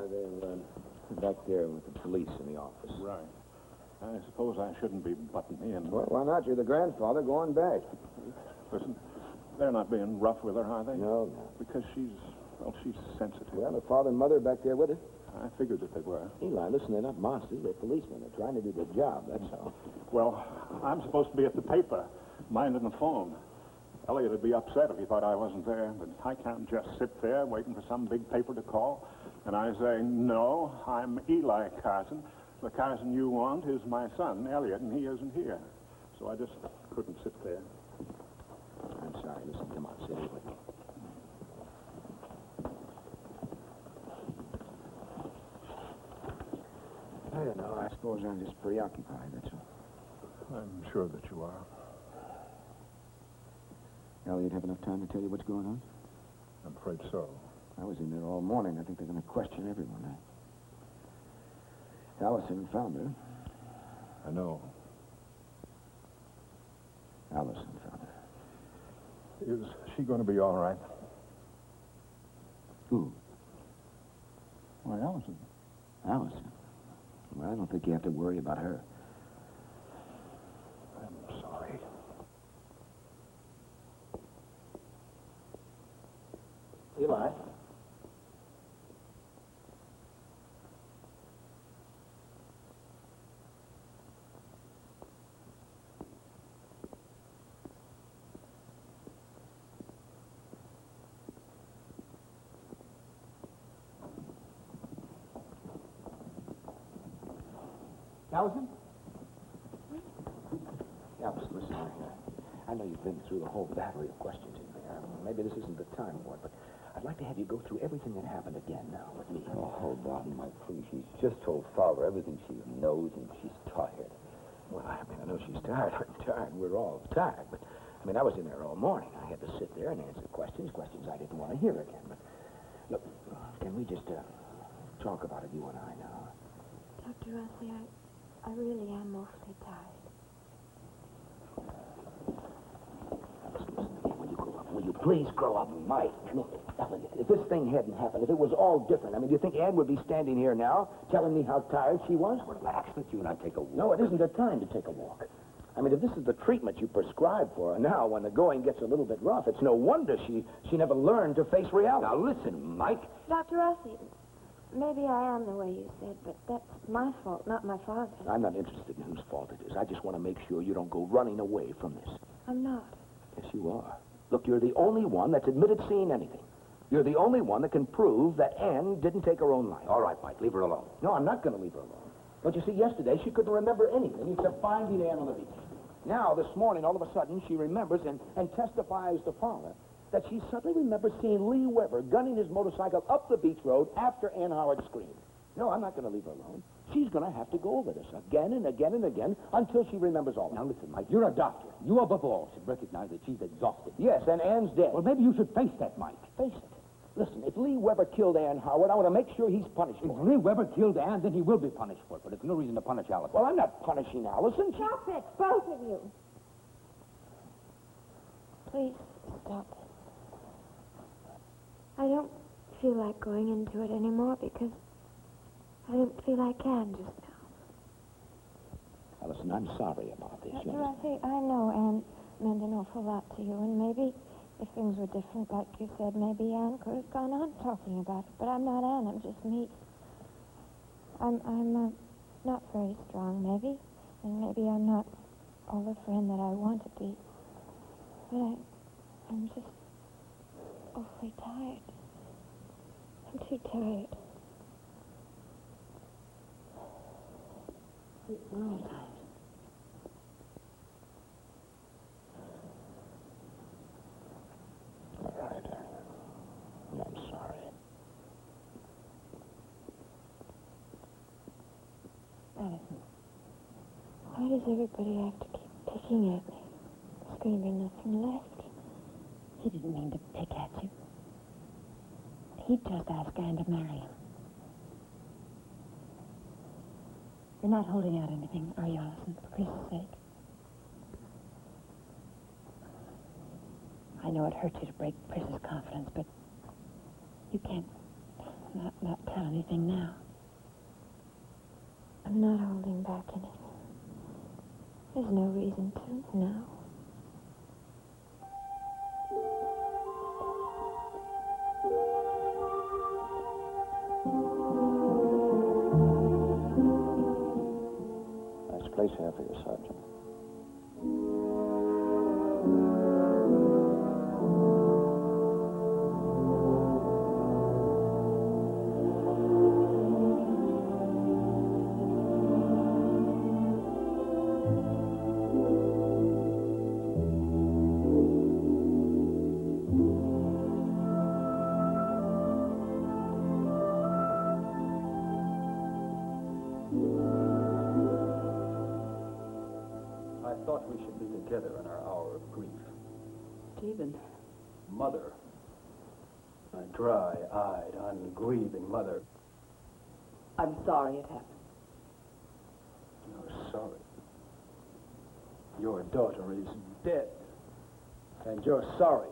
They're back there with the police in the office. Right. I suppose I shouldn't be butting in. Well, why not? You're the grandfather. Go on back. Listen, they're not being rough with her, are they? No. Because she's sensitive. Well, the father and mother back there with her? I figured that they were. Eli, listen, they're not monsters. They're policemen. They're trying to do their job, that's all. Well, I'm supposed to be at the paper, minding the phone. Elliot would be upset if he thought I wasn't there, but I can't just sit there waiting for some big paper to call. And I say, no, I'm Eli Carson. The Carson you want is my son, Elliot, and he isn't here. So I just couldn't sit there. I'm sorry. Listen, come on, sit here with me. I don't know. I suppose I'm just preoccupied, that's all. I'm sure that you are. Elliot have enough time to tell you what's going on? I'm afraid so. I was in there all morning. I think they're going to question everyone. Allison found her. I know. Allison found her. Is she going to be all right? Who? Why, Allison. Allison? Well, I don't think you have to worry about her. I'm sorry. Eli? Allison? Allison, listen, I know you've been through a whole battery of questions in there. Maybe this isn't the time for it, but I'd like to have you go through everything that happened again now with me. Oh, hold on, Mike, please. She's just told Father everything she knows, and she's tired. Well, I mean, I know she's tired. I'm tired. We're all tired. But, I mean, I was in there all morning. I had to sit there and answer questions I didn't want to hear again. But, look, can we just talk about it, you and I, now? Dr. Rossi, I really am awfully tired. Will you please grow up, Mike? Look, Elliot, if this thing hadn't happened, if it was all different, I mean, do you think Ann would be standing here now telling me how tired she was? Relax, let you and I take a walk. No, it isn't the time to take a walk. I mean, if this is the treatment you prescribe for her now, when the going gets a little bit rough, it's no wonder she never learned to face reality. Now, listen, Mike. Dr. Rossi, maybe I am the way you said, but that's my fault, not my father's. I'm not interested in whose fault it is. I just want to make sure you don't go running away from this. I'm not. Yes, you are. Look, you're the only one that's admitted seeing anything. You're the only one that can prove that Ann didn't take her own life. All right, Mike, leave her alone. No, I'm not going to leave her alone. Don't you see, yesterday she couldn't remember anything except finding Ann on the beach. Now, this morning, all of a sudden, she remembers and testifies to Father that she suddenly remembers seeing Lee Weber gunning his motorcycle up the beach road after Ann Howard screamed. No, I'm not going to leave her alone. She's going to have to go over this again and again and again until she remembers all of it. Now, listen, Mike, you're a doctor. You above all should recognize that she's exhausted. Yes, and Ann's dead. Well, maybe you should face that, Mike. Face it. Listen, if Lee Weber killed Ann Howard, I want to make sure he's punished If for it. Lee Weber killed Ann, then he will be punished for it, but it's no reason to punish Allison. Well, I'm not punishing Allison. Stop it, both of you. Please stop it. I don't feel like going into it anymore because I don't feel I can just now. Allison, I'm sorry about this. Dr. Rossi, I know Ann meant an awful lot to you, and maybe if things were different, like you said, maybe Ann could have gone on talking about it. But I'm not Ann, I'm just me. I'm not very strong, maybe, and maybe I'm not all the friend that I want to be. But I'm just awfully tired. I'm too tired. We're all tired. All right. I'm sorry. Allison, why does everybody have to keep picking at me? There's going to be nothing left. He didn't mean to pick at you. He just asked Ann to marry him. You're not holding out anything, are you, Allison, for Chris's sake? I know it hurts you to break Chris's confidence, but you can't Not tell anything now. I'm not holding back anything. There's no reason to now. Nice place here for you, Sergeant. I thought we should be together in our hour of grief. Stephen. Mother. My dry-eyed, ungrieving mother. I'm sorry it happened. You're sorry. Your daughter is dead. And you're sorry.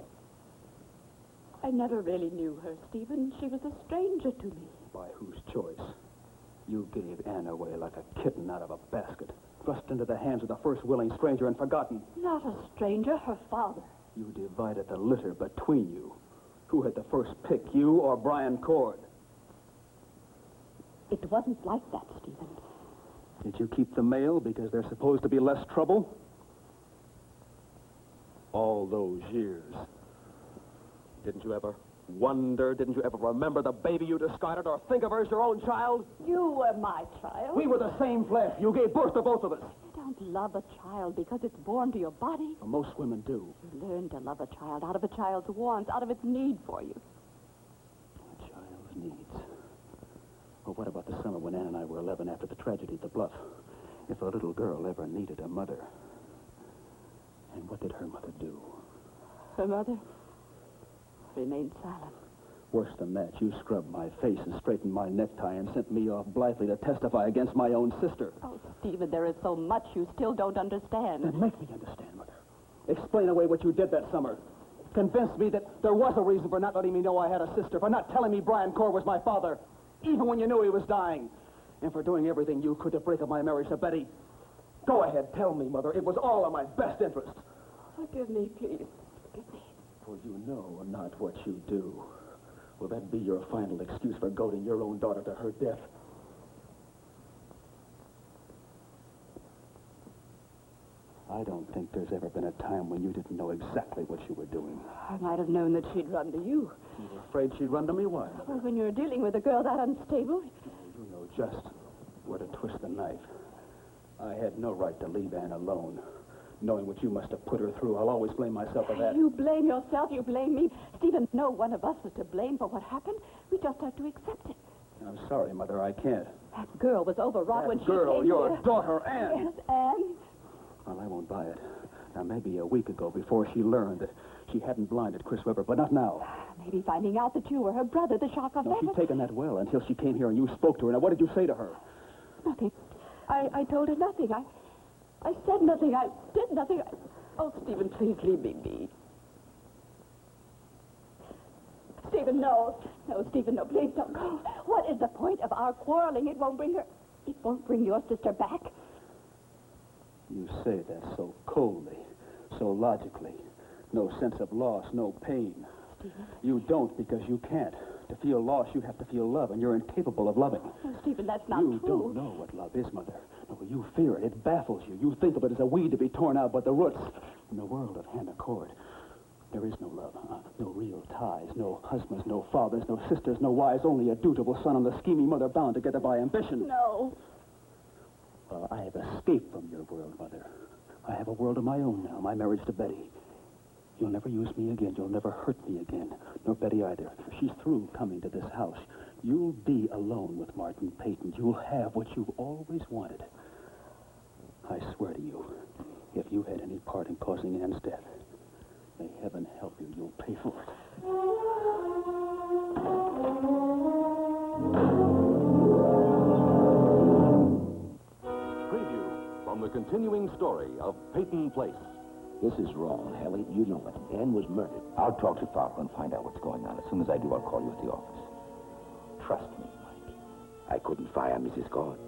I never really knew her, Stephen. She was a stranger to me. By whose choice? You gave Anne away like a kitten out of a basket, thrust into the hands of the first willing stranger and forgotten. Not a stranger, her father. You divided the litter between you. Who had the first pick, you or Brian Cord? It wasn't like that, Stephen. Did you keep the mail because there's supposed to be less trouble? All those years. Didn't you ever wonder, didn't you ever remember the baby you discarded or think of her as your own child? You were my child. We were the same flesh. You gave birth to both of us. You don't love a child because it's born to your body. Well, most women do. You learn to love a child out of a child's wants, out of its need for you. A child's needs. Well, what about the summer when Anne and I were 11 after the tragedy at the Bluff? If a little girl ever needed a mother. And what did her mother do? Her mother remained silent. Worse than that, you scrubbed my face and straightened my necktie and sent me off blithely to testify against my own sister. Oh, Stephen, there is so much you still don't understand. Then make me understand, Mother. Explain away what you did that summer. Convince me that there was a reason for not letting me know I had a sister, for not telling me Brian Cord was my father, even when you knew he was dying, and for doing everything you could to break up my marriage to Betty. Go ahead, tell me, Mother. It was all in my best interest. Forgive me, please. Forgive me. For you know not what you do. Will that be your final excuse for goading your own daughter to her death? I don't think there's ever been a time when you didn't know exactly what you were doing. I might have known that she'd run to you. You were afraid she'd run to me? Why, Mother? Well, when you're dealing with a girl that unstable, You know just where to twist the knife. I had no right to leave Anne alone. Knowing what you must have put her through, I'll always blame myself for that. you blame yourself, you blame me. Stephen, no one of us is to blame for what happened. We just have to accept it. I'm sorry, Mother, I can't. That girl was overwrought when That she girl, came your here. daughter, Anne. Yes, Anne. Well, I won't buy it. Now, maybe a week ago, before she learned that she hadn't blinded Chris Webber, but not now. Maybe finding out that you were her brother, the shock of No, that. she'd taken that well until she came here and you spoke to her. Now, what did you say to her? Nothing. I told her nothing. I said nothing. I did nothing. Oh, Stephen, please leave me be. Stephen, no. No, Stephen, no, please don't go. What is the point of our quarreling? It won't bring your sister back. You say that so coldly, so logically. No sense of loss, no pain. Stephen. You don't because you can't. To feel loss, you have to feel love, and you're incapable of loving. Oh, Stephen, that's not You true. don't know what love is, Mother. No, you fear it. It baffles you. You think of it as a weed to be torn out by the roots. In the world of Hannah Cord, there is no love, no real ties, no husbands, no fathers, no sisters, no wives, only a dutiful son and a scheming mother bound together by ambition. No. Well, I have escaped from your world, Mother. I have a world of my own now, my marriage to Betty. You'll never use me again. You'll never hurt me again. Nor Betty either. She's through coming to this house. You'll be alone with Martin Peyton. You'll have what you've always wanted. I swear to you, if you had any part in causing Anne's death, may heaven help you, you'll pay for it. Preview from the continuing story of Peyton Place. This is wrong, Hallie. You know it. Anne was murdered. I'll talk to Falco and find out what's going on. As soon as I do, I'll call you at the office. trust me, Mike. I couldn't fire Mrs. Gord,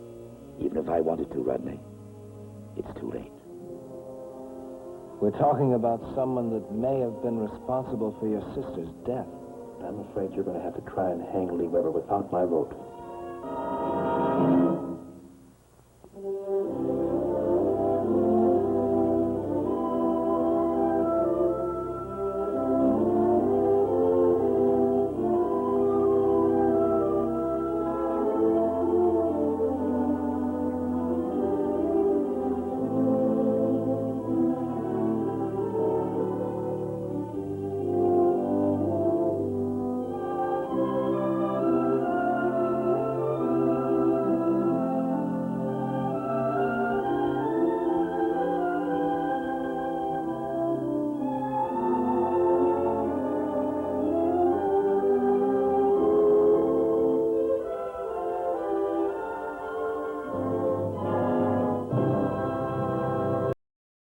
even if I wanted to, Rodney. It's too late. We're talking about someone that may have been responsible for your sister's death. I'm afraid you're going to have to try and hang Lee Weber without my vote.